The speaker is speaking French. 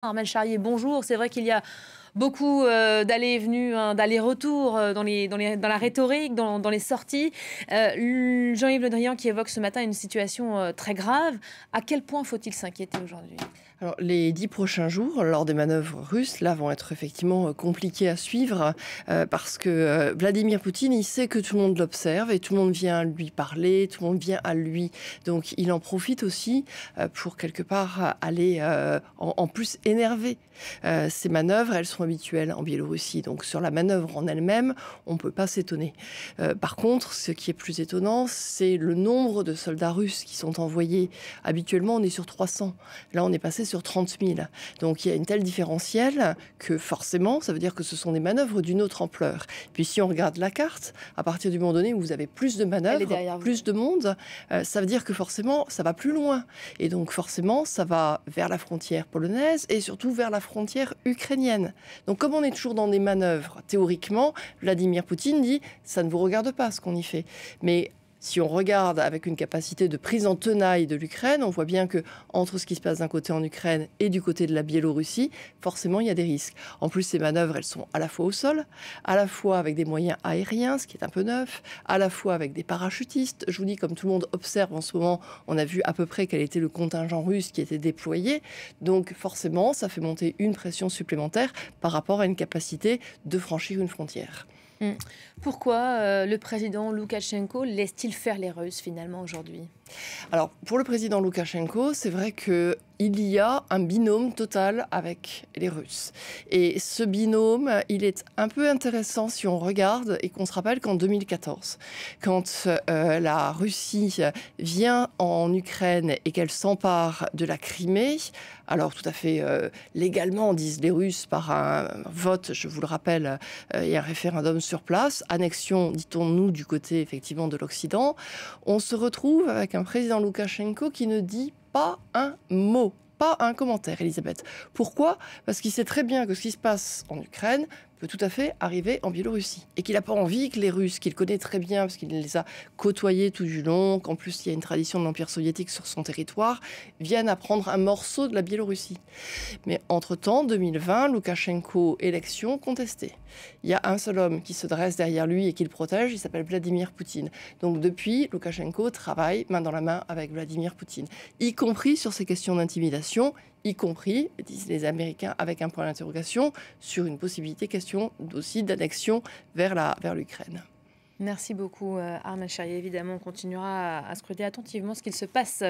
Armel Charrier, bonjour. C'est vrai qu'il y a beaucoup d'allées et venues, hein, d'allers-retours dans la rhétorique, dans les sorties. Jean-Yves Le Drian qui évoque ce matin une situation très grave. À quel point faut-il s'inquiéter aujourd'hui? Alors, les 10 prochains jours, lors des manœuvres russes, là, vont être effectivement compliqués à suivre parce que Vladimir Poutine, il sait que tout le monde l'observe et tout le monde vient lui parler, tout le monde vient à lui. Donc, il en profite aussi pour quelque part aller en plus énerver. Ces manœuvres, elles sont habituelles en Biélorussie. Donc, sur la manœuvre en elle-même, on ne peut pas s'étonner. Par contre, ce qui est plus étonnant, c'est le nombre de soldats russes qui sont envoyés. Habituellement, on est sur 300. Là, on est passé sur 30 000. Donc, il y a une telle différentielle que forcément, ça veut dire que ce sont des manœuvres d'une autre ampleur. Puis, si on regarde la carte, à partir du moment donné où vous avez plus de manœuvres, plus de monde, ça veut dire que forcément, ça va plus loin. Et donc, forcément, ça va vers la frontière polonaise et surtout vers la frontière ukrainienne. Donc, comme on est toujours dans des manœuvres, théoriquement, Vladimir Poutine dit « ça ne vous regarde pas ce qu'on y fait ». Mais si on regarde avec une capacité de prise en tenaille de l'Ukraine, on voit bien que entre ce qui se passe d'un côté en Ukraine et du côté de la Biélorussie, forcément, il y a des risques. En plus, ces manœuvres, elles sont à la fois au sol, à la fois avec des moyens aériens, ce qui est un peu neuf, à la fois avec des parachutistes. Je vous dis, comme tout le monde observe en ce moment, on a vu à peu près quel était le contingent russe qui était déployé. Donc, forcément, ça fait monter une pression supplémentaire par rapport à une capacité de franchir une frontière. Pourquoi le président Loukachenko laisse-t-il faire les Russes finalement aujourd'hui? Alors, pour le président Loukachenko, c'est vrai qu'il y a un binôme total avec les Russes. Et ce binôme, il est un peu intéressant si on regarde et qu'on se rappelle qu'en 2014, quand la Russie vient en Ukraine et qu'elle s'empare de la Crimée, alors tout à fait légalement, disent les Russes, par un vote, je vous le rappelle, et un référendum sur place, annexion, dit-on nous, du côté effectivement de l'Occident, on se retrouve avec un président Loukachenko qui ne dit pas un mot, pas un commentaire, Elisabeth. Pourquoi? Parce qu'il sait très bien que ce qui se passe en Ukraine peut tout à fait arriver en Biélorussie. Et qu'il n'a pas envie que les Russes, qu'il connaît très bien, parce qu'il les a côtoyés tout du long, qu'en plus il y a une tradition de l'Empire soviétique sur son territoire, viennent à prendre un morceau de la Biélorussie. Mais entre-temps, 2020, Loukachenko, élection contestée. Il y a un seul homme qui se dresse derrière lui et qui le protège, il s'appelle Vladimir Poutine. Donc depuis, Loukachenko travaille main dans la main avec Vladimir Poutine, y compris sur ces questions d'intimidation, y compris, disent les Américains avec un point d'interrogation, sur une possibilité question aussi d'annexion vers l'Ukraine. Merci beaucoup Armel Charrier. Évidemment, on continuera à scruter attentivement ce qu'il se passe.